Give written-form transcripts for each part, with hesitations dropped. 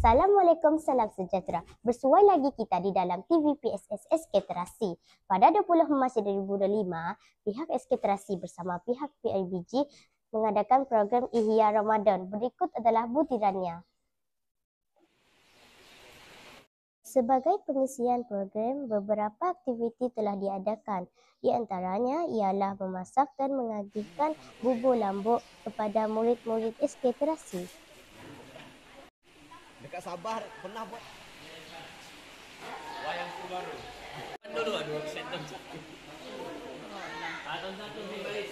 Assalamualaikum, salam sejahtera. Bersuai lagi kita di dalam TV PSS SK Terasi. Pada 20 Mac 2025, pihak SK Terasi bersama pihak PIBG mengadakan program Ihya Ramadan. Berikut adalah butirannya. Sebagai pengisian program, beberapa aktiviti telah diadakan. Di antaranya ialah memasak dan mengagihkan bubur lambuk kepada murid-murid SK Terasi. Dekat Sabah pernah buat wayang baru. Dulu 2% tahun 1. Tahun 1 ni baik.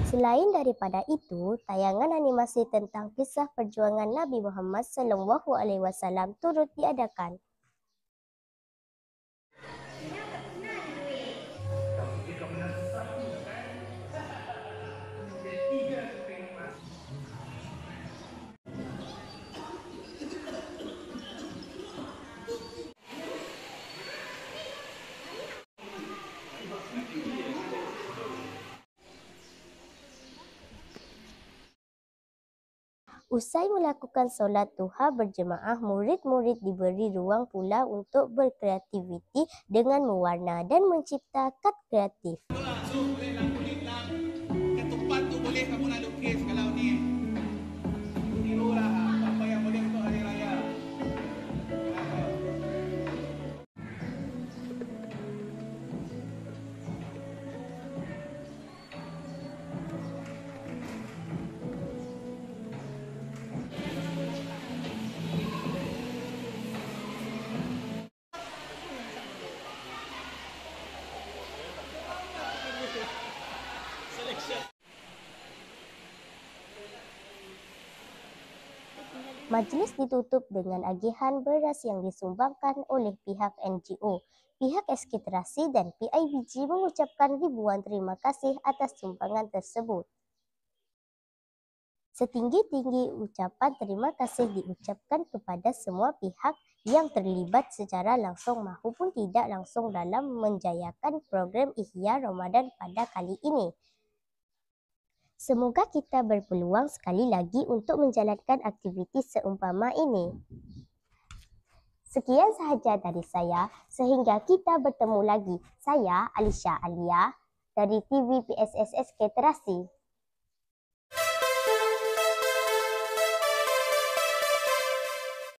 Selain daripada itu, tayangan animasi tentang kisah perjuangan Nabi Muhammad SAW turut diadakan. Usai melakukan solat duha berjemaah, murid-murid diberi ruang pula untuk berkreativiti dengan mewarna dan mencipta kad kreatif. So, boleh lah kulit lah. Ketupat tu boleh kamu nak lukis kalau ni. Tiru lah apa yang boleh untuk hari raya. Majlis ditutup dengan agihan beras yang disumbangkan oleh pihak NGO. Pihak SK Terasi dan PIBG mengucapkan ribuan terima kasih atas sumbangan tersebut. Setinggi-tinggi ucapan terima kasih diucapkan kepada semua pihak yang terlibat secara langsung maupun tidak langsung dalam menjayakan program Ihya Ramadan pada kali ini. Semoga kita berpeluang sekali lagi untuk menjalankan aktiviti seumpama ini. Sekian sahaja dari saya, sehingga kita bertemu lagi. Saya Alisha Alia dari TV PSS SK Terasi.